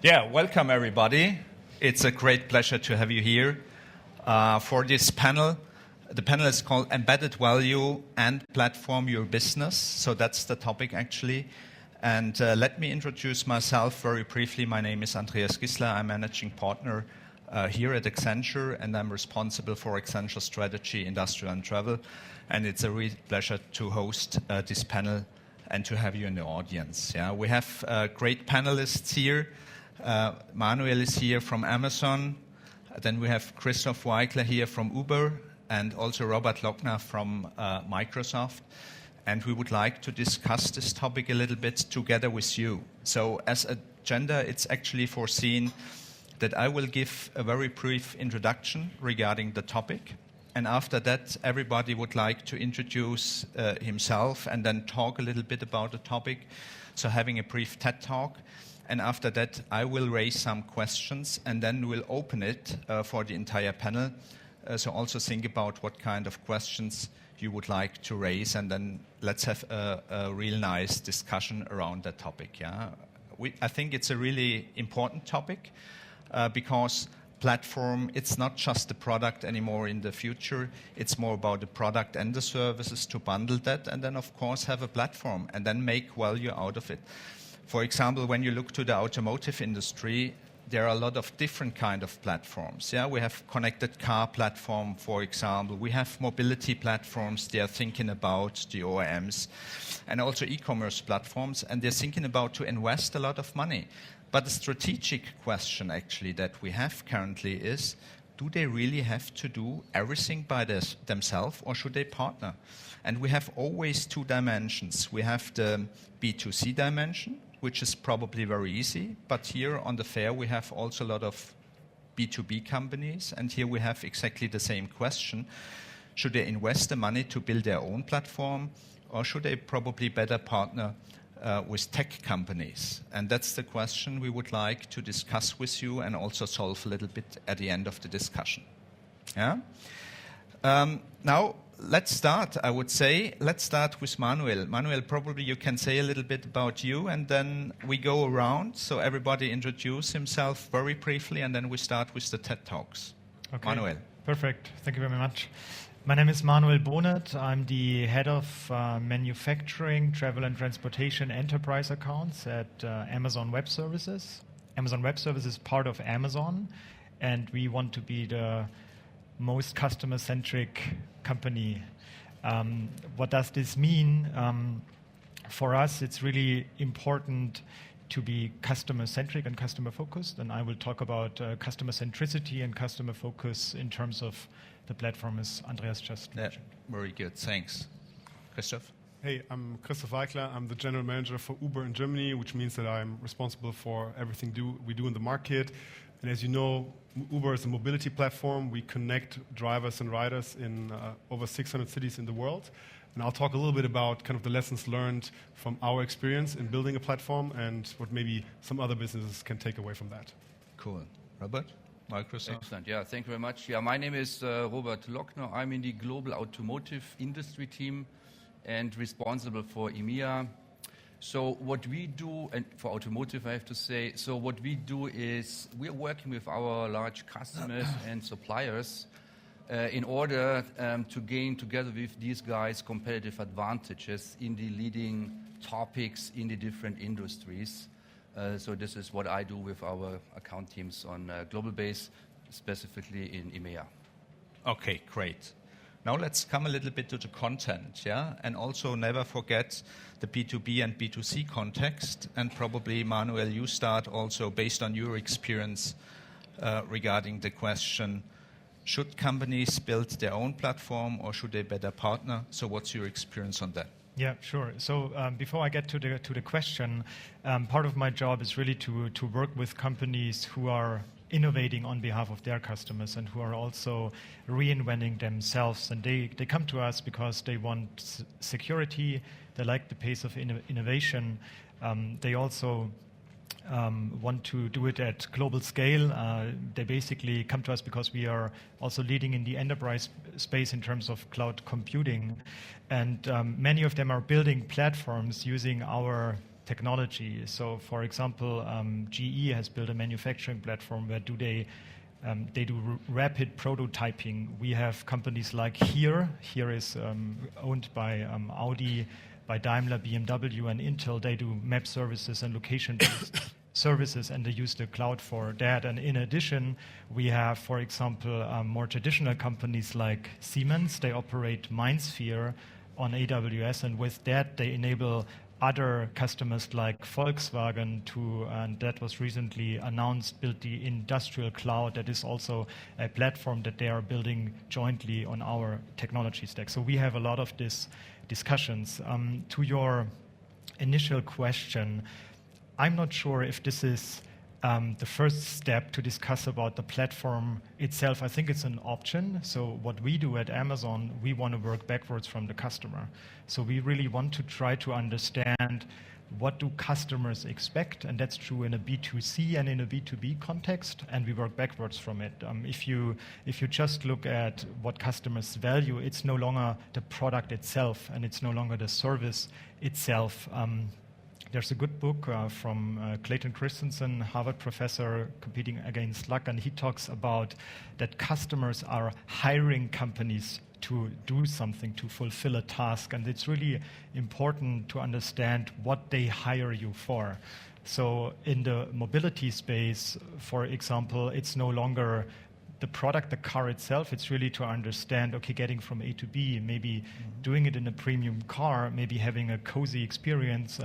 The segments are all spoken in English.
Yeah, welcome everybody. It's a great pleasure to have you here for this panel. The panel is called Embedded Value and Platform Your Business. So that's the topic actually. And let me introduce myself very briefly. My name is Andreas Gissler. I'm managing partner here at Accenture, and I'm responsible for Accenture Strategy, Industrial and Travel. And it's a real pleasure to host this panel and to have you in the audience. Yeah, we have great panelists here. Manuel is here from Amazon. Then we have Christoph Weigler here from Uber, and also Robert Lokner from Microsoft. And we would like to discuss this topic a little bit together with you. So as agenda, it's actually foreseen that I will give a very brief introduction regarding the topic. And after that, everybody would like to introduce himself and then talk a little bit about the topic. So having a brief TED Talk. And after that, I will raise some questions, and then we'll open it for the entire panel. So also think about what kind of questions you would like to raise, and then let's have a real nice discussion around that topic. Yeah, I think it's a really important topic because platform, it's not just the product anymore in the future. It's more about the product and the services, to bundle that, and then of course have a platform and then make value out of it. For example, when you look to the automotive industry, there are a lot of different kind of platforms. Yeah, we have connected car platform, for example. We have mobility platforms. They are thinking about the OEMs, and also e-commerce platforms, and they're thinking about to invest a lot of money. But the strategic question actually that we have currently is, do they really have to do everything by themselves, or should they partner? And we have always two dimensions. We have the B2C dimension, which is probably very easy. But here on the fair, we have also a lot of B2B companies. And here we have exactly the same question. Should they invest the money to build their own platform, or should they probably better partner with tech companies? And that's the question we would like to discuss with you and also solve a little bit at the end of the discussion. Yeah? Now, let's start, I would say. Let's start with Manuel. Manuel, probably you can say a little bit about you, and then we go around. So everybody introduce himself very briefly, and then we start with the TED Talks. Okay. Manuel. Perfect. Thank you very much. My name is Manuel Bonet. I'm the head of manufacturing, travel and transportation enterprise accounts at Amazon Web Services. Amazon Web Services is part of Amazon, and we want to be the most customer-centric company. What does this mean? For us, it's really important to be customer-centric and customer-focused, and I will talk about customer centricity and customer focus in terms of the platform, as Andreas just mentioned. Very good, thanks. Christoph? Hey, I'm Christoph Weigler. I'm the general manager for Uber in Germany, which means that I'm responsible for everything we do in the market. And as you know, Uber is a mobility platform. We connect drivers and riders in over 600 cities in the world. And I'll talk a little bit about kind of the lessons learned from our experience in building a platform and what maybe some other businesses can take away from that. Cool. Robert? Microsoft. Excellent. Yeah, thank you very much. Yeah, my name is Robert Lokner. I'm in the global automotive industry team and responsible for EMEA. So what we do, and for automotive I have to say, so what we do is we're working with our large customers and suppliers in order to gain together with these guys competitive advantages in the leading topics in the different industries. So this is what I do with our account teams on a global base, specifically in EMEA. Okay, great. Now let's come a little bit to the content, yeah? And also never forget the B2B and B2C context. And probably, Manuel, you start also based on your experience regarding the question, should companies build their own platform or should they better partner? So what's your experience on that? Yeah, sure. So before I get to the question, part of my job is really to work with companies who are innovating on behalf of their customers and who are also reinventing themselves. And they come to us because they want security, they like the pace of innovation. They also want to do it at global scale. They basically come to us because we are also leading in the enterprise space in terms of cloud computing. And many of them are building platforms using our technology. So, for example, GE has built a manufacturing platform where they do rapid prototyping. We have companies like Here. Here is owned by Audi, by Daimler, BMW, and Intel. They do map services and location-based services, and they use the cloud for that. And in addition, we have, for example, more traditional companies like Siemens. They operate MindSphere on AWS, and with that, they enable other customers like Volkswagen to, and that was recently announced, build the industrial cloud. That is also a platform that they are building jointly on our technology stack. So we have a lot of these discussions. To your initial question, I'm not sure if this is the first step to discuss about the platform itself. I think it's an option. So what we do at Amazon, we want to work backwards from the customer. So we really want to try to understand what do customers expect, and that's true in a B2C and in a B2B context, and we work backwards from it. If you just look at what customers value, it's no longer the product itself, and it's no longer the service itself. There's a good book from Clayton Christensen, Harvard professor, competing against luck, and he talks about that customers are hiring companies to do something, to fulfill a task, and it's really important to understand what they hire you for. So in the mobility space, for example, it's no longer the product, the car itself. It's really to understand, okay, getting from A to B, maybe doing it in a premium car, maybe having a cozy experience,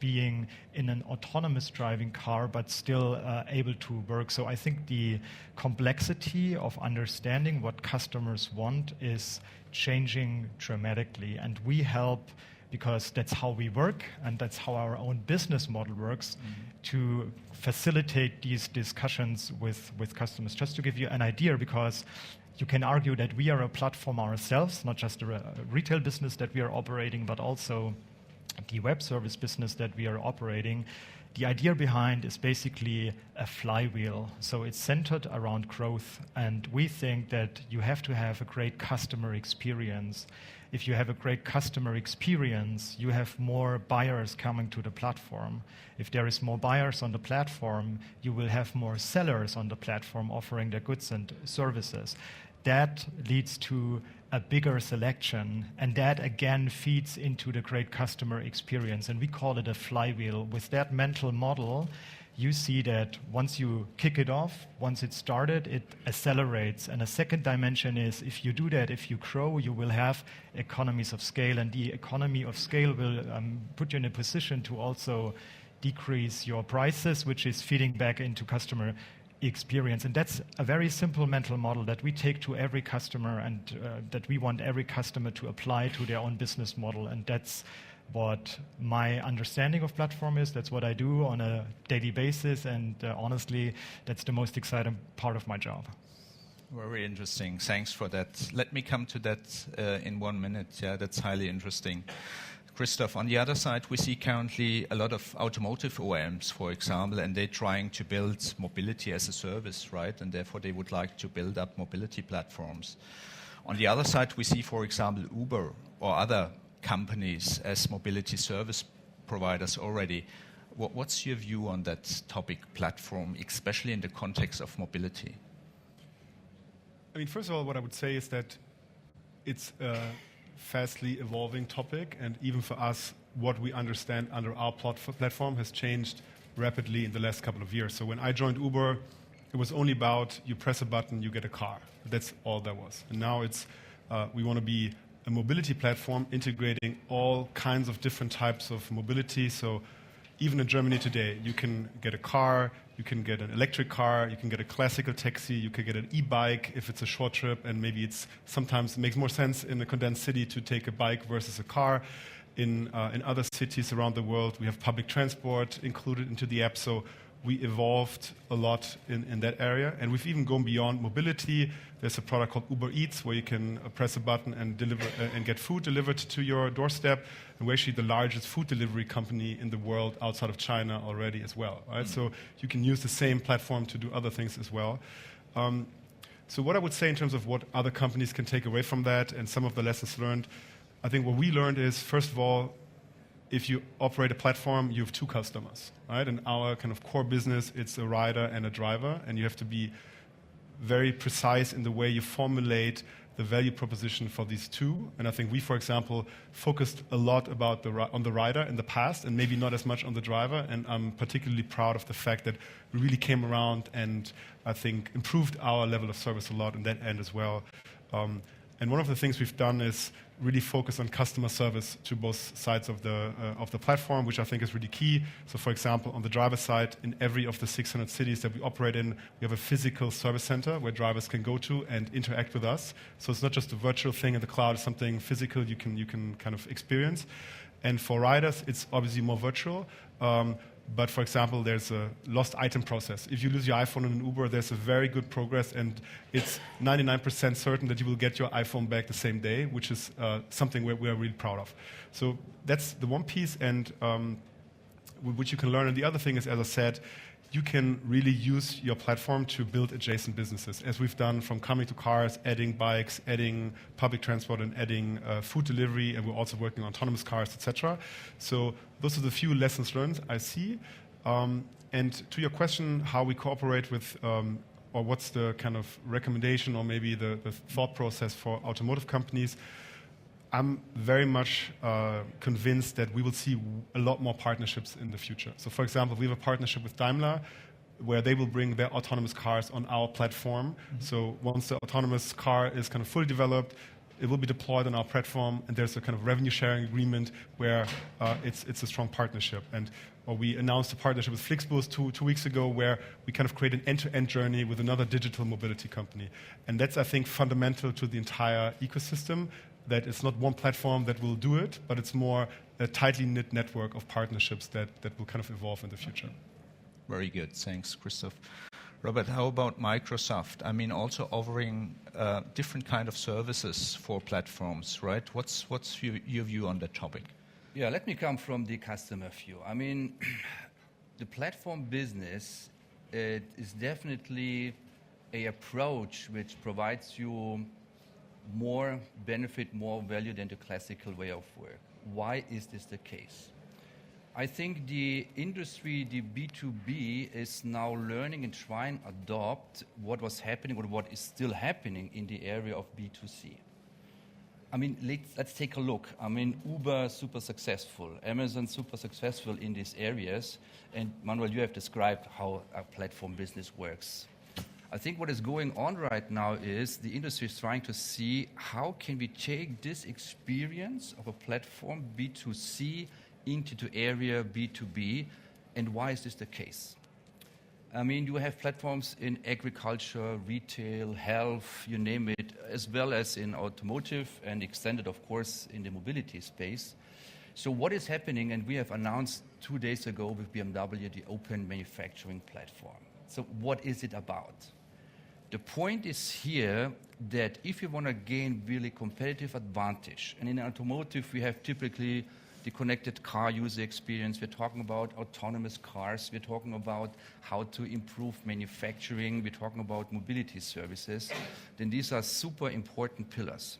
being in an autonomous driving car, but still able to work. So I think the complexity of understanding what customers want is changing dramatically, and we help, because that's how we work and that's how our own business model works, to facilitate these discussions with customers. Just to give you an idea, because you can argue that we are a platform ourselves, not just a retail business that we are operating, but also the web service business that we are operating. The idea behind is basically a flywheel. So it's centered around growth, and we think that you have to have a great customer experience. If you have a great customer experience, you have more buyers coming to the platform. If there is more buyers on the platform, you will have more sellers on the platform offering their goods and services. That leads to a bigger selection, and that again feeds into the great customer experience, and we call it a flywheel. With that mental model, you see that once you kick it off, once it's started, it accelerates. And a second dimension is, if you do that, if you grow, you will have economies of scale, and the economy of scale will put you in a position to also decrease your prices, which is feeding back into customer experience. And that's a very simple mental model that we take to every customer, and that we want every customer to apply to their own business model. And that's what my understanding of platform is. That's what I do on a daily basis, and honestly, that's the most exciting part of my job. Very interesting. Thanks for that. Let me come to that in 1 minute. Yeah, that's highly interesting. Christoph, on the other side, we see currently a lot of automotive OEMs, for example, and they're trying to build mobility as a service, right? And therefore, they would like to build up mobility platforms. On the other side, we see, for example, Uber or other companies as mobility service providers already. What's your view on that topic, platform, especially in the context of mobility? I mean, first of all, what I would say is that it's a fastly evolving topic, and even for us, what we understand under our platform has changed rapidly in the last couple of years. So when I joined Uber, it was only about you press a button, you get a car. That's all there was. And now it's we want to be a mobility platform integrating all kinds of different types of mobility. So even in Germany today, you can get a car, you can get an electric car, you can get a classical taxi, you can get an e-bike if it's a short trip, and maybe it's sometimes it makes more sense in a condensed city to take a bike versus a car. In other cities around the world, we have public transport included into the app. So we evolved a lot in that area, and we've even gone beyond mobility. There's a product called Uber Eats where you can press a button and deliver and get food delivered to your doorstep. And we're actually the largest food delivery company in the world outside of China already as well. Right? So you can use the same platform to do other things as well. So what I would say in terms of what other companies can take away from that and some of the lessons learned, I think what we learned is, first of all, if you operate a platform, you have two customers, right? In our kind of core business, it's a rider and a driver, and you have to be very precise in the way you formulate the value proposition for these two. And I think we, for example, focused a lot on the rider in the past and maybe not as much on the driver. And I'm particularly proud of the fact that we really came around and I think improved our level of service a lot in that end as well. And one of the things we've done is really focus on customer service to both sides of the platform, which I think is really key. So, for example, on the driver side, in every of the 600 cities that we operate in, we have a physical service center where drivers can go to and interact with us. So it's not just a virtual thing in the cloud; it's something physical you can kind of experience. And for riders, it's obviously more virtual. But for example, there's a lost item process. If you lose your iPhone in an Uber, there's a very good progress, and it's 99% certain that you will get your iPhone back the same day, which is something we are really proud of. So that's the one piece, and which you can learn. And the other thing is, as I said, you can really use your platform to build adjacent businesses, as we've done from coming to cars, adding bikes, adding public transport, and adding food delivery, and we're also working on autonomous cars, etc. So those are the few lessons learned I see. And to your question, how we cooperate with, or what's the kind of recommendation or maybe the thought process for automotive companies, I'm very much convinced that we will see a lot more partnerships in the future. So, for example, we have a partnership with Daimler where they will bring their autonomous cars on our platform. Mm-hmm. So once the autonomous car is kind of fully developed, it will be deployed on our platform, and there's a kind of revenue sharing agreement where it's a strong partnership. And we announced a partnership with Flixbus two weeks ago where we kind of create an end-to-end journey with another digital mobility company. And that's, I think, fundamental to the entire ecosystem, that it's not one platform that will do it, but it's more a tightly knit network of partnerships that will kind of evolve in the future. Very good. Thanks, Christoph. Robert, how about Microsoft? I mean, also offering different kind of services for platforms, right? What's your view on that topic? Yeah, let me come from the customer view. I mean, the platform business is definitely an approach which provides you more benefit, more value than the classical way of work. Why is this the case? I think the industry, the B2B, is now learning and trying to adopt what was happening or what is still happening in the area of B2C. I mean, let's take a look. I mean, Uber, super successful. Amazon, super successful in these areas. And Manuel, you have described how a platform business works. I think what is going on right now is the industry is trying to see how can we take this experience of a platform B2C into the area B2B, and why is this the case? I mean, you have platforms in agriculture, retail, health, you name it, as well as in automotive and extended, of course, in the mobility space. So what is happening, and we have announced 2 days ago with BMW the open manufacturing platform. So what is it about? The point is here that if you want to gain really competitive advantage, and in automotive we have typically the connected car user experience, we're talking about autonomous cars, we're talking about how to improve manufacturing, we're talking about mobility services, then these are super important pillars.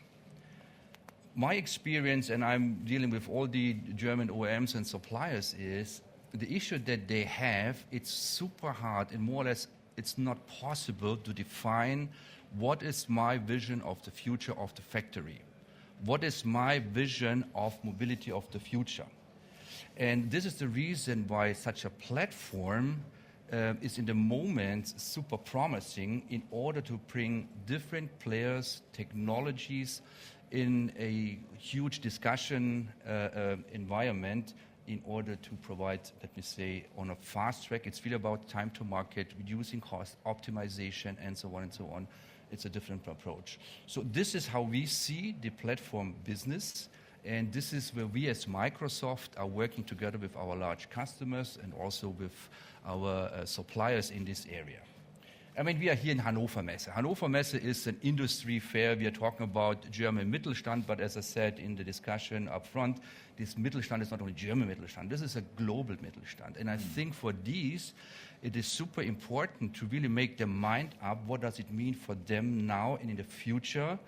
My experience, and I'm dealing with all the German OEMs and suppliers, is the issue that they have, it's super hard and more or less it's not possible to define what is my vision of the future of the factory. What is my vision of mobility of the future? And this is the reason why such a platform is in the moment super promising in order to bring different players, technologies in a huge discussion environment in order to provide, let me say, on a fast track. It's really about time to market, reducing cost, optimization, and so on and so on. It's a different approach. So this is how we see the platform business, and this is where we as Microsoft are working together with our large customers and also with our suppliers in this area. I mean, we are here in Hannover Messe. Hannover Messe is an industry fair. We are talking about German Mittelstand, but as I said in the discussion up front, this Mittelstand is not only German Mittelstand, this is a global Mittelstand. And I think for these, it is super important to really make their mind up what does it mean for them now and in the future,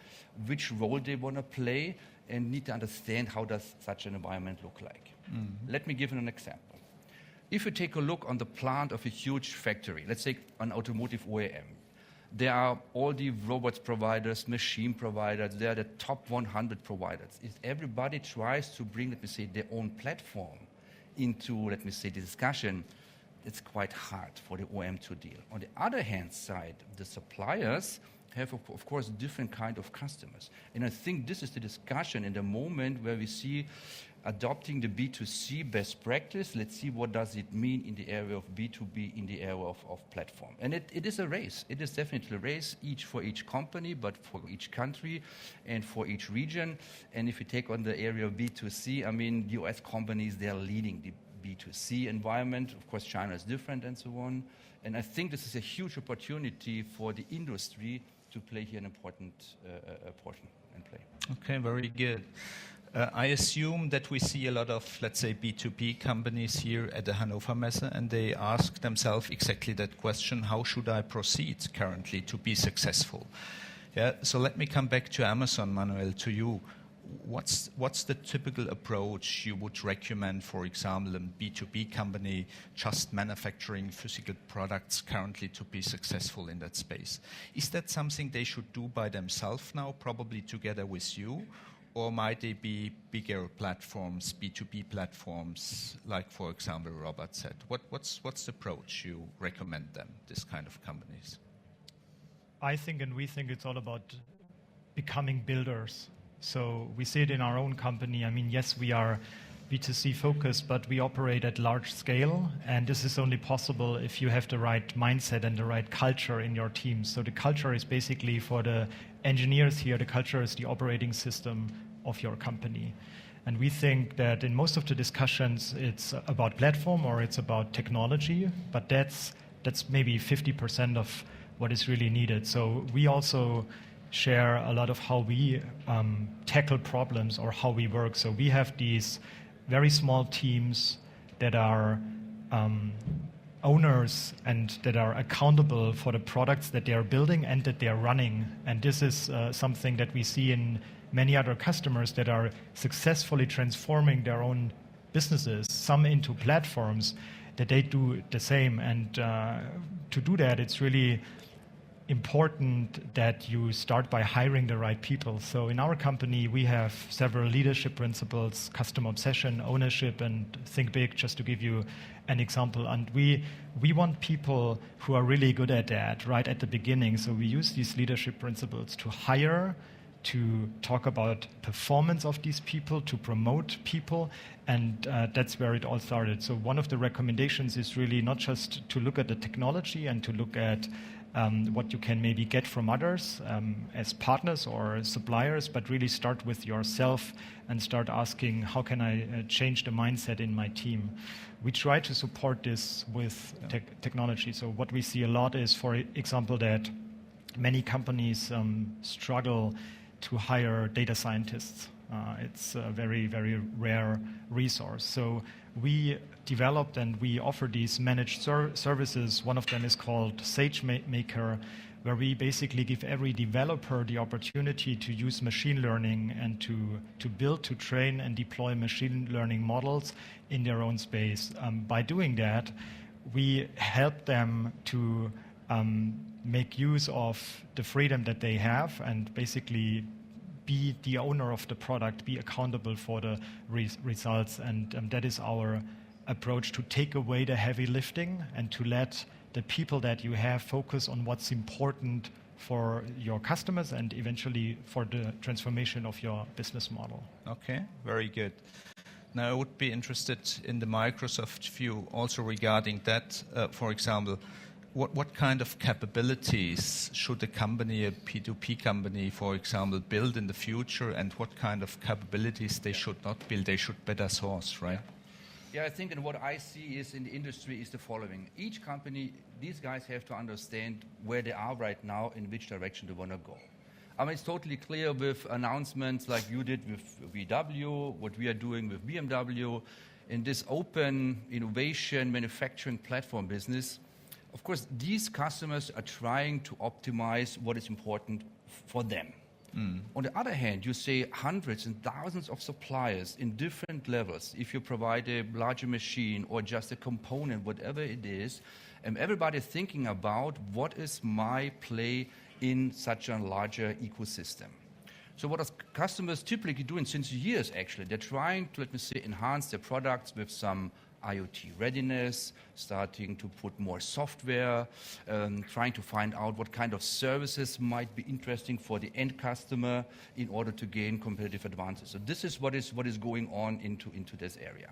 which role they want to play, and need to understand how does such an environment look like. Let me give you an example. If you take a look on the plant of a huge factory, let's say an automotive OEM, there are all the robots providers, machine providers, they are the top 100 providers. If everybody tries to bring, let me say, their own platform into, let me say, the discussion, it's quite hard for the OEM to deal. On the other hand side, the suppliers have, of course, different kind of customers. And I think this is the discussion in the moment where we see adopting the B2C best practice. Let's see what does it mean in the area of B2B, in the area of platform. And it is a race. It is definitely a race, each for each company, but for each country and for each region. And if you take on the area of B2C, I mean, US companies, they are leading the B2C environment. Of course, China is different and so on. And I think this is a huge opportunity for the industry to play here an important portion and play. Okay, very good. I assume that we see a lot of, let's say, B2B companies here at the Hannover Messe, and they ask themselves exactly that question: how should I proceed currently to be successful? Yeah. So let me come back to Amazon, Manuel, to you. What's the typical approach you would recommend, for example, a B2B company just manufacturing physical products currently to be successful in that space? Is that something they should do by themselves now, probably together with you? Or might they be bigger platforms, B2B platforms, like, for example, Robert said? What's the approach you recommend them, this kind of companies? I think and we think it's all about becoming builders. So we see it in our own company. I mean, yes, we are B2C focused, but we operate at large scale. And this is only possible if you have the right mindset and the right culture in your team. So the culture is basically, for the engineers here, the culture is the operating system of your company. And we think that in most of the discussions, it's about platform or it's about technology, but that's maybe 50% of what is really needed. So we also share a lot of how we tackle problems or how we work. So we have these very small teams that are owners and that are accountable for the products that they are building and that they are running. And this is something that we see in many other customers that are successfully transforming their own businesses, some into platforms, that they do the same. And to do that, it's really important that you start by hiring the right people. So in our company, we have several leadership principles: customer obsession, ownership, and think big, just to give you an example. And we want people who are really good at that right at the beginning. So we use these leadership principles to hire, to talk about performance of these people, to promote people, and that's where it all started. So one of the recommendations is really not just to look at the technology and to look at what you can maybe get from others as partners or suppliers, but really start with yourself and start asking, how can I change the mindset in my team? We try to support this with technology. So what we see a lot is, for example, that many companies struggle to hire data scientists. It's a very, very rare resource. So we developed and we offer these managed services. One of them is called SageMaker, where we basically give every developer the opportunity to use machine learning and to build, to train, and deploy machine learning models in their own space. By doing that, we help them to make use of the freedom that they have and basically be the owner of the product, be accountable for the results. And that is our approach, to take away the heavy lifting and to let the people that you have focus on what's important for your customers and eventually for the transformation of your business model. Okay, very good. Now, I would be interested in the Microsoft view also regarding that. For example, what kind of capabilities should a company, a P2P company, for example, build in the future, and what kind of capabilities they should not build, they should better source, right? Yeah, I think, and what I see is in the industry is the following. Each company, these guys have to understand where they are right now, in which direction they want to go. I mean, it's totally clear with announcements like you did with VW, what we are doing with BMW, in this open innovation manufacturing platform business. Of course, these customers are trying to optimize what is important for them. On the other hand, you say hundreds and thousands of suppliers in different levels. If you provide a larger machine or just a component, whatever it is, and everybody thinking about what is my play in such a larger ecosystem. So what are customers typically doing since years, actually? They're trying to, let me say, enhance their products with some IoT readiness, starting to put more software, trying to find out what kind of services might be interesting for the end customer in order to gain competitive advantage. So this is what is going on into this area.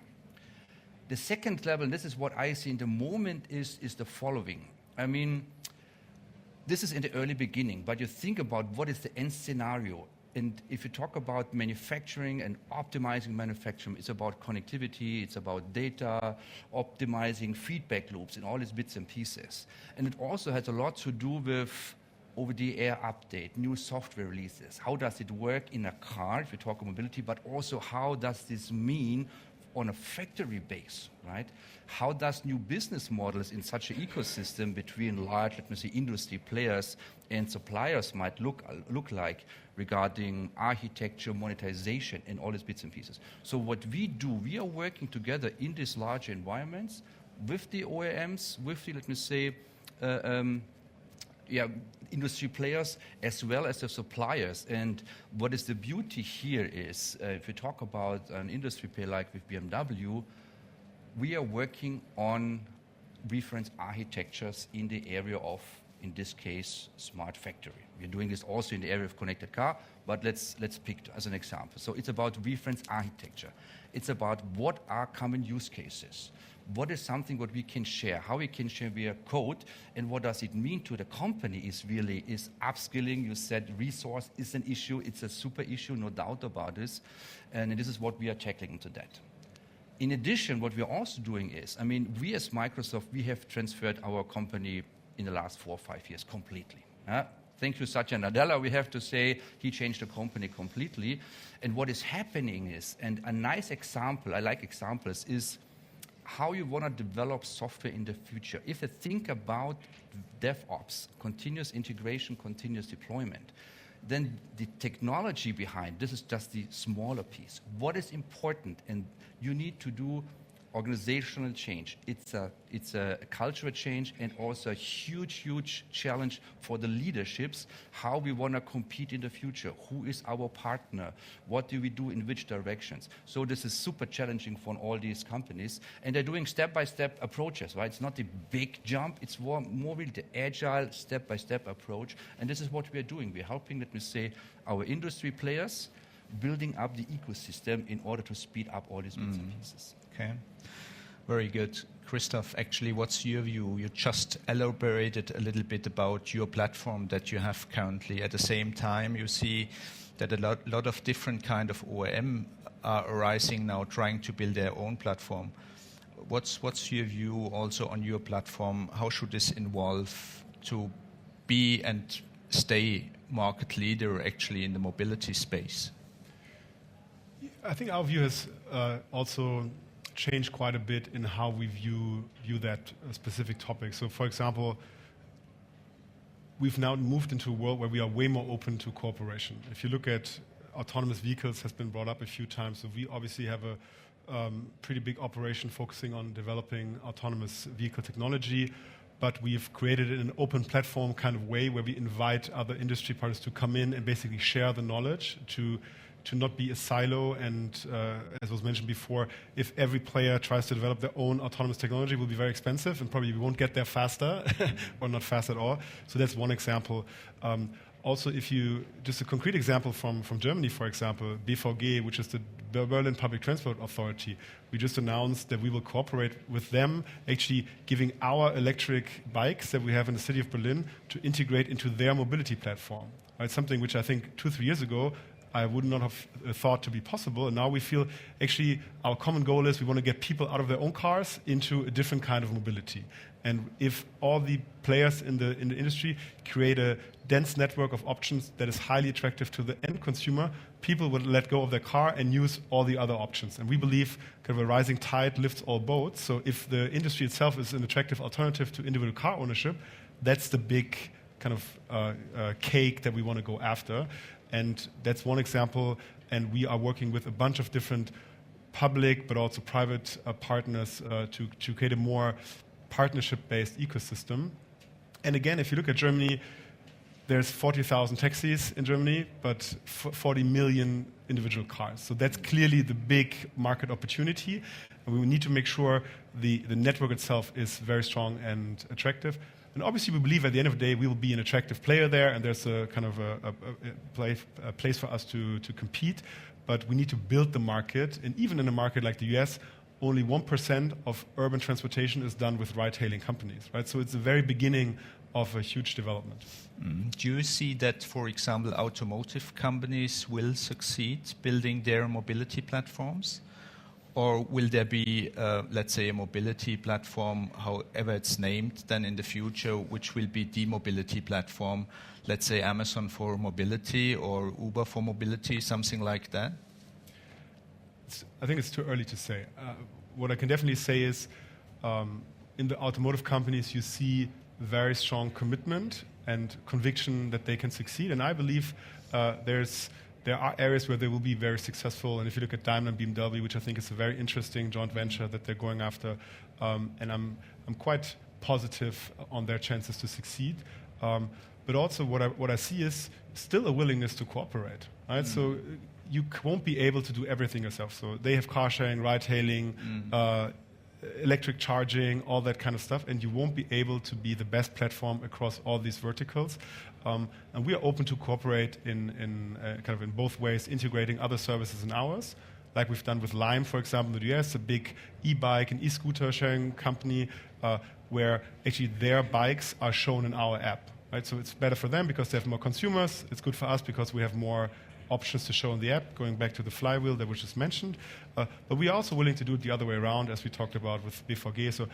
The second level, and this is what I see in the moment, is the following. I mean, this is in the early beginning, but you think about what is the end scenario. And if you talk about manufacturing and optimizing manufacturing, it's about connectivity, it's about data, optimizing feedback loops and all these bits and pieces. And it also has a lot to do with over-the-air update, new software releases. How does it work in a car, if you talk mobility, but also how does this mean on a factory base, right? How does new business models in such an ecosystem between large, let me say, industry players and suppliers might look like regarding architecture, monetization, and all these bits and pieces. So what we do, we are working together in these large environments with the OEMs, with the, let me say, industry players as well as the suppliers. And what is the beauty here is, if you talk about an industry player like with BMW, we are working on reference architectures in the area of, in this case, smart factory. We're doing this also in the area of connected car, but let's pick as an example. So it's about reference architecture. It's about what are common use cases. What is something what we can share, how we can share via code, and what does it mean to the company is upskilling. You said resource is an issue. It's a super issue, no doubt about this. And this is what we are tackling into that. In addition, what we are also doing is, I mean, we as Microsoft, we have transferred our company in the last 4 or 5 years completely. Thank you, Satya Nadella. We have to say he changed the company completely. And what is happening is, and a nice example, I like examples, is how you want to develop software in the future. If you think about DevOps, continuous integration, continuous deployment, then the technology behind this is just the smaller piece. What is important, and you need to do organizational change. It's a cultural change and also a huge challenge for the leaderships, how we want to compete in the future, who is our partner, what do we do in which directions. So this is super challenging for all these companies, and they're doing step-by-step approaches, right? It's not a big jump, it's more really the agile step-by-step approach, and this is what we are doing. We're helping, let me say, our industry players building up the ecosystem in order to speed up all these bits and pieces. Okay, very good. Christoph, actually, what's your view? You just elaborated a little bit about your platform that you have currently. At the same time, you see that a lot of different kind of OEM are arising now, trying to build their own platform. What's your view also on your platform? How should this evolve to be and stay market leader actually in the mobility space? I think our view has also changed quite a bit in how we view that specific topic. So, for example, we've now moved into a world where we are way more open to cooperation. If you look at autonomous vehicles, has been brought up a few times. So we obviously have a pretty big operation focusing on developing autonomous vehicle technology, but we've created it in an open platform kind of way where we invite other industry partners to come in and basically share the knowledge to not be a silo, and as was mentioned before, if every player tries to develop their own autonomous technology, it will be very expensive and probably we won't get there faster or not fast at all. So that's one example. Also, just a concrete example from Germany, for example, BVG, which is the Berlin Public Transport Authority, we just announced that we will cooperate with them, actually giving our electric bikes that we have in the city of Berlin to integrate into their mobility platform. Right? Something which I think 2-3 years ago I would not have thought to be possible. And now we feel actually our common goal is we want to get people out of their own cars into a different kind of mobility. And if all the players in the industry create a dense network of options that is highly attractive to the end consumer, people would let go of their car and use all the other options. And we believe kind of a rising tide lifts all boats. So if the industry itself is an attractive alternative to individual car ownership, that's the big kind of cake that we want to go after. And that's one example. And we are working with a bunch of different public but also private partners to create a more partnership-based ecosystem. And again, if you look at Germany, there's 40,000 taxis in Germany, but 40 million individual cars. So that's clearly the big market opportunity. And we need to make sure the network itself is very strong and attractive. And obviously, we believe at the end of the day, we will be an attractive player there, and there's a kind of a place for us to compete. But we need to build the market. And even in a market like the US, only 1% of urban transportation is done with ride-hailing companies, right? So it's the very beginning of a huge development. Do you see that, for example, automotive companies will succeed building their mobility platforms? Or will there be, let's say, a mobility platform, however it's named, then in the future, which will be the mobility platform, let's say Amazon for mobility or Uber for mobility, something like that? I think it's too early to say. What I can definitely say is in the automotive companies, you see very strong commitment and conviction that they can succeed. And I believe there are areas where they will be very successful. And if you look at Daimler and BMW, which I think is a very interesting joint venture that they're going after, and I'm quite positive on their chances to succeed. But also what I see is still a willingness to cooperate, right? So you won't be able to do everything yourself. So they have car sharing, ride hailing, electric charging, all that kind of stuff, and you won't be able to be the best platform across all these verticals. And we are open to cooperate in kind of in both ways, integrating other services in ours, like we've done with Lime, for example, in the US, a big e-bike and e-scooter sharing company, where actually their bikes are shown in our app. Right? So it's better for them because they have more consumers. It's good for us because we have more options to show in the app, going back to the flywheel that was just mentioned. But we are also willing to do it the other way around, as we talked about with BVG. So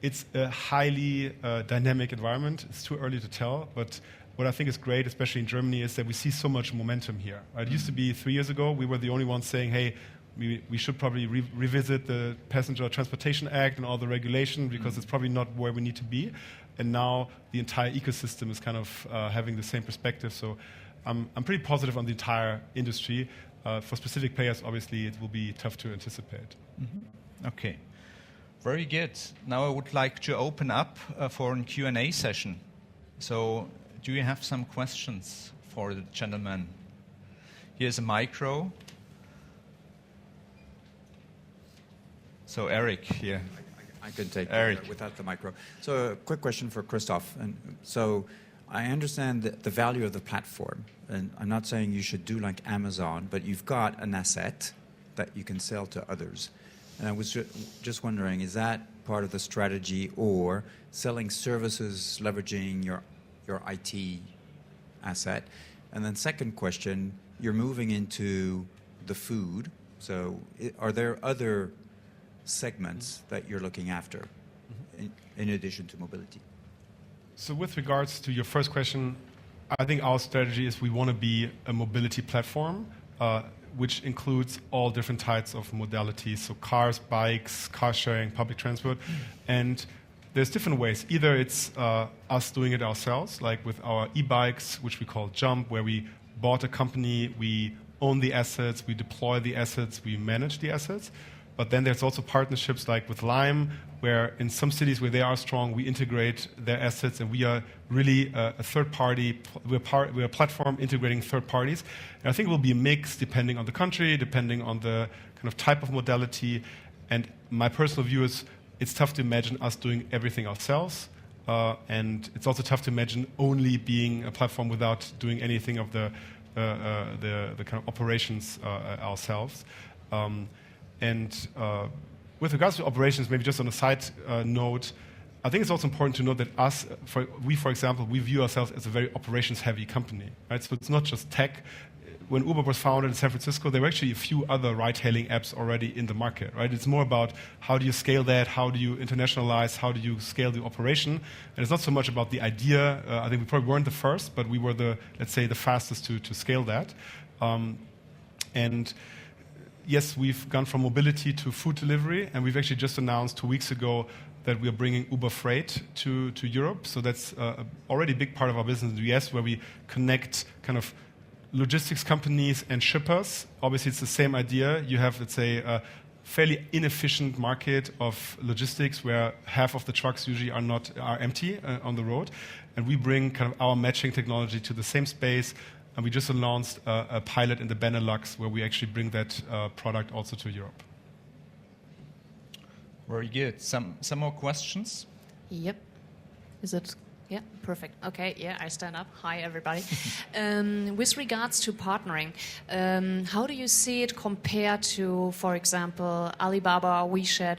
it's a highly dynamic environment. It's too early to tell, but what I think is great, especially in Germany, is that we see so much momentum here. Right? It used to be 3 years ago, we were the only ones saying, hey, we should probably revisit the Passenger Transportation Act and all the regulation because it's probably not where we need to be. And now the entire ecosystem is kind of having the same perspective. So I'm pretty positive on the entire industry. For specific players, obviously, it will be tough to anticipate. Mm-hmm. Okay. Very good. Now I would like to open up for a Q&A session. So do you have some questions for the gentleman? Here's a micro. So Eric here. I could take Eric. without the micro. So a quick question for Christoph. And so I understand the value of the platform. And I'm not saying you should do like Amazon, but you've got an asset that you can sell to others. And I was just wondering, is that part of the strategy, or selling services leveraging your IT asset? And then second question, you're moving into the food. So are there other segments that you're looking after in addition to mobility? So with regards to your first question, I think our strategy is we want to be a mobility platform, which includes all different types of modalities, so cars, bikes, car sharing, public transport. And there's different ways. Either it's us doing it ourselves, like with our e-bikes, which we call Jump, where we bought a company, we own the assets, we deploy the assets, we manage the assets. But then there's also partnerships like with Lime, where in some cities where they are strong, we integrate their assets, and we are really a third party. We're a platform integrating third parties. And I think it will be a mix depending on the country, depending on the kind of type of modality. And my personal view is it's tough to imagine us doing everything ourselves. And it's also tough to imagine only being a platform without doing anything of the kind of operations ourselves. And with regards to operations, maybe just on a side note, I think it's also important to note that for example, we view ourselves as a very operations-heavy company. Right? So it's not just tech. When Uber was founded in San Francisco, there were actually a few other ride-hailing apps already in the market. Right? It's more about how do you scale that, how do you internationalize, how do you scale the operation. And it's not so much about the idea. I think we probably weren't the first, but we were let's say, the fastest to scale that. And yes, we've gone from mobility to food delivery, and we've actually just announced 2 weeks ago that we are bringing Uber Freight to Europe. So that's already a big part of our business in the US, where we connect kind of logistics companies and shippers. Obviously, it's the same idea. You have, let's say, a fairly inefficient market of logistics where half of the trucks usually are empty on the road. And we bring kind of our matching technology to the same space. And we just announced a pilot in the Benelux where we actually bring that product also to Europe. Very good. Some more questions? Yep. Is it? Yeah, perfect. Okay, yeah, I stand up. Hi, everybody. With regards to partnering, how do you see it compared to, for example, Alibaba or WeChat?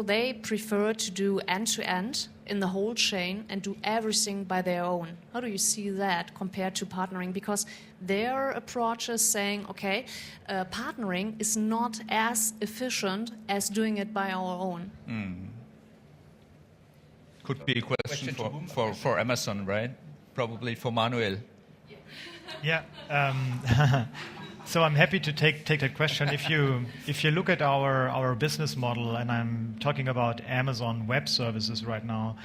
They prefer to do end-to-end in the whole chain and do everything by their own. How do you see that compared to partnering? Because their approach is saying, okay, partnering is not as efficient as doing it by our own. Could be a question for Amazon, right? Probably for Manuel. Yeah. So I'm happy to take that question. If you look at our business model, and I'm talking about Amazon Web Services right now,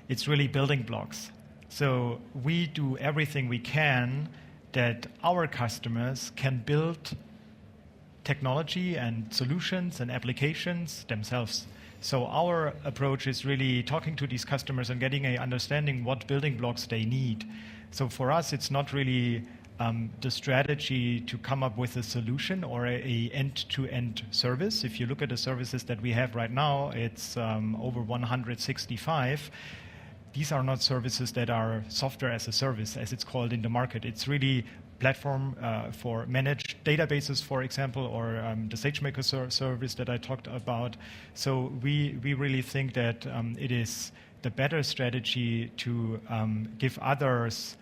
it's really building blocks. So we do everything we can that our customers can build technology and solutions and applications themselves. So our approach is really talking to these customers and getting an understanding what building blocks they need. So for us, it's not really the strategy to come up with a solution or a end-to-end service. If you look at the services that we have right now, it's over 165. These are not services that are software as a service, as it's called in the market. It's really platform for managed databases, for example, or the SageMaker service that I talked about. So we really think that it is the better strategy to give others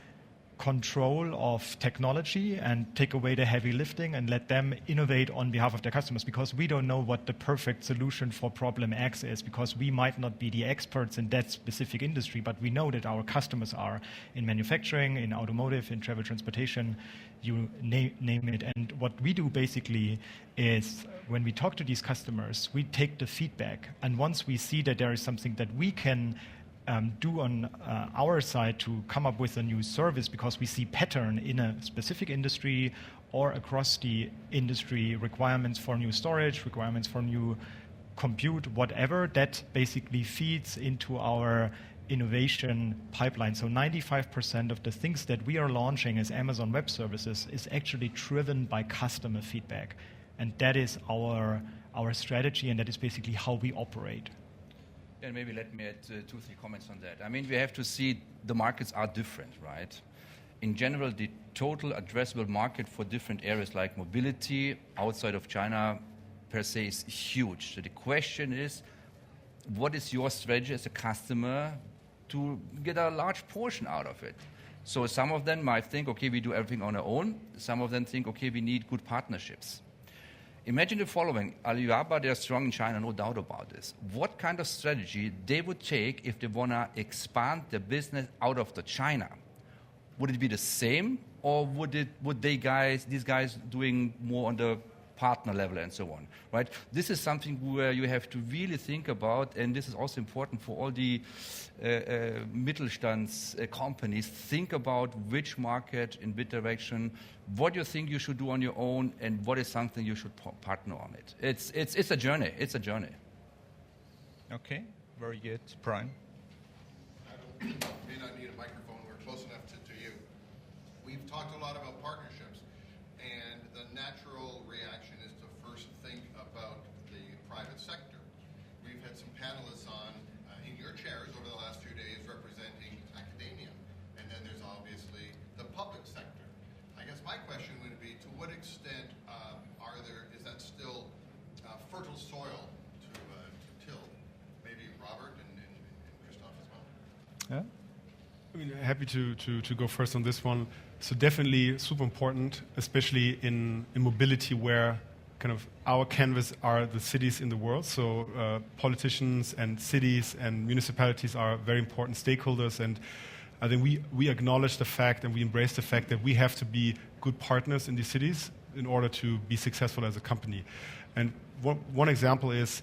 control of technology and take away the heavy lifting and let them innovate on behalf of their customers, because we don't know what the perfect solution for problem X is, because we might not be the experts in that specific industry, but we know that our customers are in manufacturing, in automotive, in travel transportation, you name it. And what we do basically is when we talk to these customers, we take the feedback, and once we see that there is something that we can do on our side to come up with a new service, because we see pattern in a specific industry or across the industry, requirements for new storage, requirements for new compute, whatever, that basically feeds into our innovation pipeline. So 95% of the things that we are launching as Amazon Web Services is actually driven by customer feedback. And that is our strategy, and that is basically how we operate. And maybe let me add 2-3 comments on that. I mean, we have to see the markets are different, right? In general, the total addressable market for different areas like mobility outside of China per se is huge. So the question is, what is your strategy as a customer to get a large portion out of it? So some of them might think, okay, we do everything on our own. Some of them think, okay, we need good partnerships. Imagine the following. Alibaba, they're strong in China, no doubt about this. What kind of strategy they would take if they want to expand their business out of the China? Would it be the same, or would these guys doing more on the partner level and so on, right? This is something where you have to really think about, and this is also important for all the Mittelstands companies. Think about which market, in which direction, what you think you should do on your own, and what is something you should partner on it. It's a journey. It's a journey. Okay, very good. Brian? I may not need a microphone. We're close enough to you. We've talked a lot about partnerships, and the natural reaction is to first think about the private sector. We've had some panelists on in your chairs over the last few days representing academia, and then there's obviously the public sector. I guess my question would be, to what extent is that still fertile soil to till? Maybe Robert and Christoph as well? Yeah. I mean, happy to go first on this one. So definitely super important, especially in mobility, where kind of our canvas are the cities in the world. So politicians and cities and municipalities are very important stakeholders, and I think we acknowledge the fact and we embrace the fact that we have to be good partners in these cities in order to be successful as a company. And one example is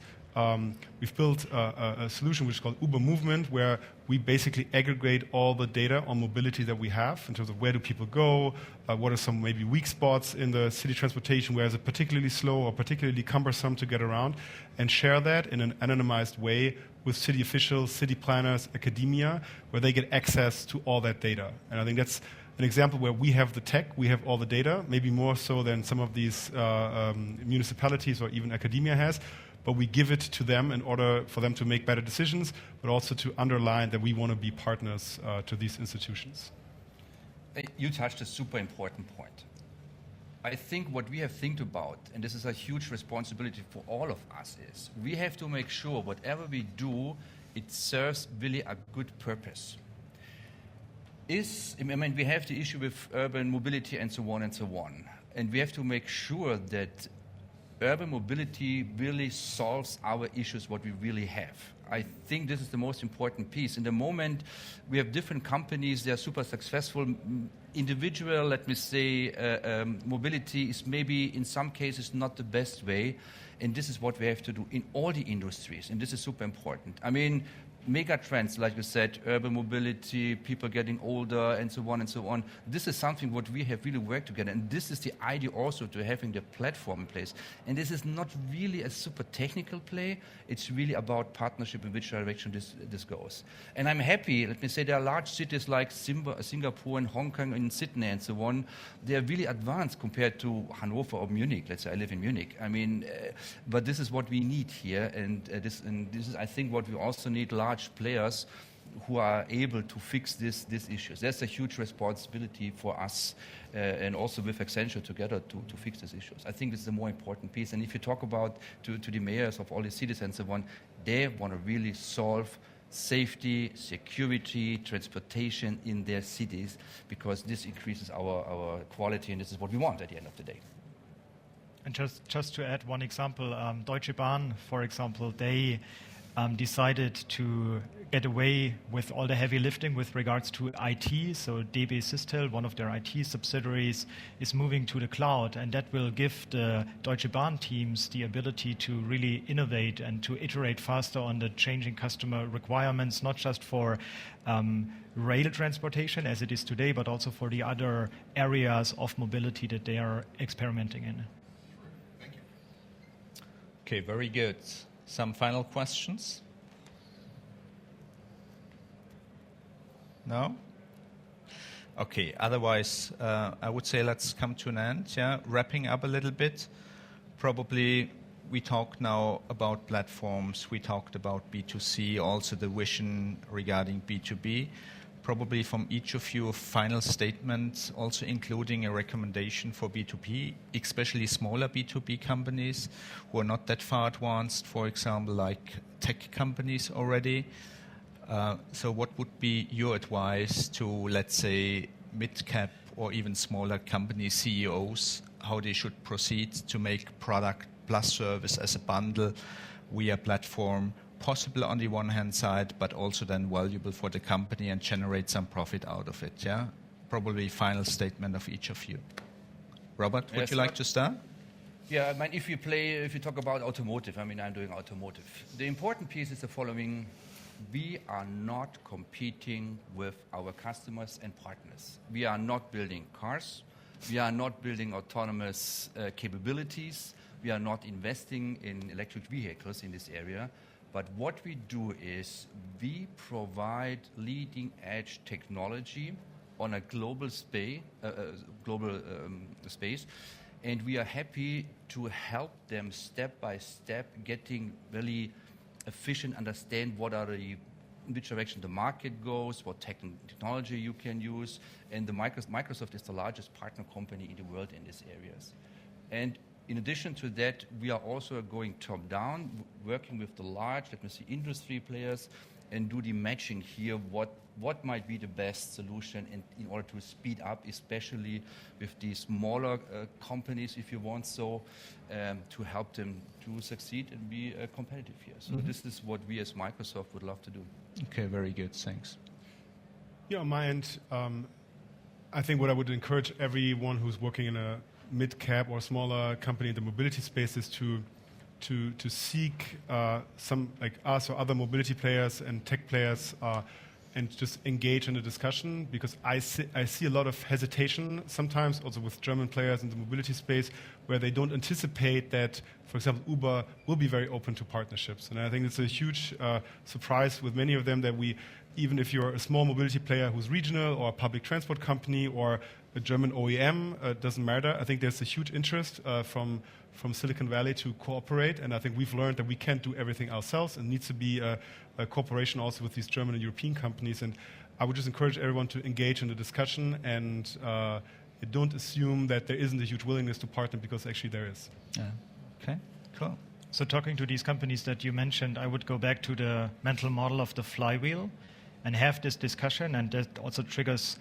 we've built a solution which is called Uber Movement, where we basically aggregate all the data on mobility that we have in terms of where do people go, what are some maybe weak spots in the city transportation, where is it particularly slow or particularly cumbersome to get around, and share that in an anonymized way with city officials, city planners, academia, where they get access to all that data. And I think that's an example where we have the tech, we have all the data, maybe more so than some of these municipalities or even academia has, but we give it to them in order for them to make better decisions, but also to underline that we want to be partners to these institutions. You touched a super important point. I think what we have to think about, and this is a huge responsibility for all of us, is we have to make sure whatever we do, it serves really a good purpose. I mean, we have the issue with urban mobility and so on and so on. And we have to make sure that urban mobility really solves our issues, what we really have. I think this is the most important piece. In the moment, we have different companies, they are super successful. Individual, let me say, mobility is maybe in some cases not the best way. And this is what we have to do in all the industries. And this is super important. I mean, mega trends, like you said, urban mobility, people getting older, and so on and so on. This is something what we have really worked together, and this is the idea also to having the platform in place. And this is not really a super technical play. It's really about partnership in which direction this goes. And I'm happy. Let me say there are large cities like Singapore and Hong Kong and Sydney and so on. They are really advanced compared to Hanover or Munich. Let's say I live in Munich. I mean, but this is what we need here, and this is, I think, what we also need. Large players who are able to fix these issues. That's a huge responsibility for us and also with Accenture together to fix these issues. I think this is the more important piece. And if you talk about to the mayors of all the cities and so on, they want to really solve safety, security, transportation in their cities, because this increases our quality, and this is what we want at the end of the day. And just to add one example, Deutsche Bahn, for example, they decided to get away with all the heavy lifting with regards to IT. So DB Systel, one of their IT subsidiaries, is moving to the cloud, and that will give the Deutsche Bahn teams the ability to really innovate and to iterate faster on the changing customer requirements, not just for rail transportation as it is today, but also for the other areas of mobility that they are experimenting in. Thank you. Okay, very good. Some final questions? No? Okay, otherwise, I would say let's come to an end. Yeah, wrapping up a little bit. Probably we talked now about platforms, we talked about B2C, also the vision regarding B2B. Probably from each of you a final statement, also including a recommendation for B2B, especially smaller B2B companies who are not that far advanced, for example, like tech companies already. So what would be your advice to, let's say, mid-cap or even smaller company CEOs, how they should proceed to make product plus service as a bundle via platform possible on the one hand side, but also then valuable for the company and generate some profit out of it, yeah? Probably final statement of each of you. Robert, would you like to start? Yeah, I mean, if you talk about automotive, I mean, I'm doing automotive. The important piece is the following. We are not competing with our customers and partners. We are not building cars. We are not building autonomous capabilities. We are not investing in electric vehicles in this area. But what we do is we provide leading-edge technology on a global space, and we are happy to help them step by step, getting really efficient, understand what are in which direction the market goes, what technology you can use, and Microsoft is the largest partner company in the world in these areas. And in addition to that, we are also going top-down, working with the large, let me see, industry players, and do the matching here, what might be the best solution in order to speed up, especially with these smaller companies, if you want so, to help them to succeed and be competitive here. So this is what we as Microsoft would love to do. Okay, very good, thanks. Yeah, on my end, I think what I would encourage everyone who's working in a mid-cap or smaller company in the mobility space is to to seek some like us or other mobility players and tech players and just engage in a discussion, because I see a lot of hesitation sometimes also with German players in the mobility space, where they don't anticipate that, for example, Uber will be very open to partnerships. And I think it's a huge surprise with many of them that we, even if you're a small mobility player who's regional or a public transport company or a German OEM, doesn't matter. I think there's a huge interest from Silicon Valley to cooperate, and I think we've learned that we can't do everything ourselves, and needs to be a cooperation also with these German and European companies. And I would just encourage everyone to engage in the discussion and don't assume that there isn't a huge willingness to partner, because actually there is. Yeah. Okay, cool. So talking to these companies that you mentioned, I would go back to the mental model of the flywheel and have this discussion, and that also triggers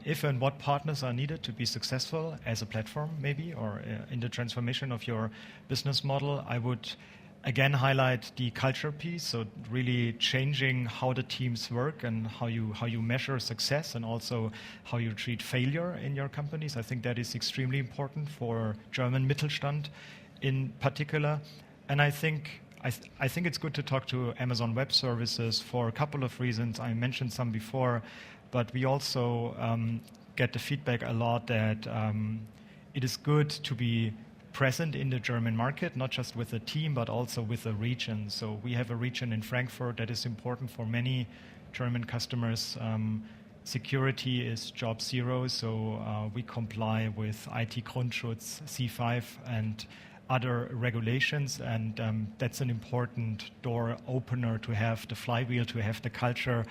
if and what partners are needed to be successful as a platform, maybe, or in the transformation of your business model. I would again highlight the culture piece, so really changing how the teams work and how you measure success, and also how you treat failure in your companies. I think that is extremely important for German Mittelstand in particular. And I think it's good to talk to Amazon Web Services for a couple of reasons. I mentioned some before, but we also get the feedback a lot that it is good to be present in the German market, not just with a team, but also with a region. So we have a region in Frankfurt that is important for many German customers. Security is job zero, so we comply with IT Grundschutz, C5, and other regulations, and that's an important door opener to have the flywheel, to have the culture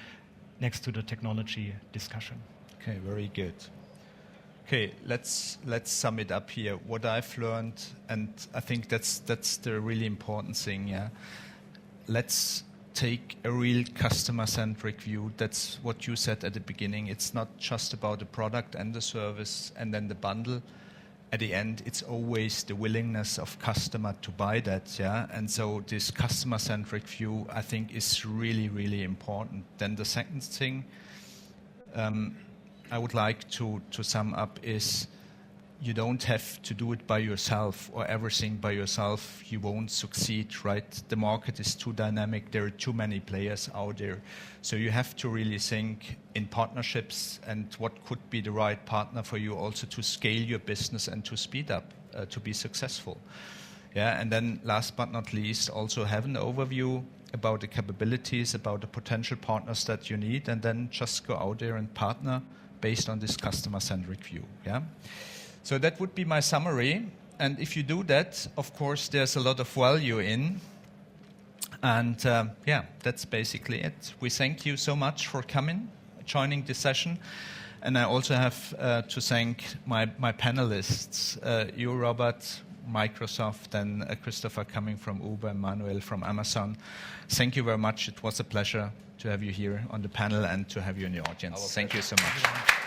next to the technology discussion. Okay, very good. Okay, let's sum it up here. What I've learned, and I think that's the really important thing. Yeah, let's take a real customer-centric view. That's what you said at the beginning. It's not just about the product and the service and then the bundle. At the end, it's always the willingness of customer to buy that, yeah? And so this customer-centric view, I think, is really, really important. Then the second thing I would like to sum up is you don't have to do it by yourself or everything by yourself. You won't succeed, right? The market is too dynamic. There are too many players out there. So you have to really think in partnerships and what could be the right partner for you also to scale your business and to speed up, to be successful. Yeah, and then last but not least, also have an overview about the capabilities, about the potential partners that you need, and then just go out there and partner based on this customer-centric view. Yeah. So that would be my summary. And if you do that, of course, there's a lot of value in. And yeah, that's basically it. We thank you so much for coming, joining this session. And I also have to thank my panelists, you, Robert, Microsoft, and Christopher coming from Uber, and Manuel from Amazon. Thank you very much. It was a pleasure to have you here on the panel and to have you in the audience. Thank you so much.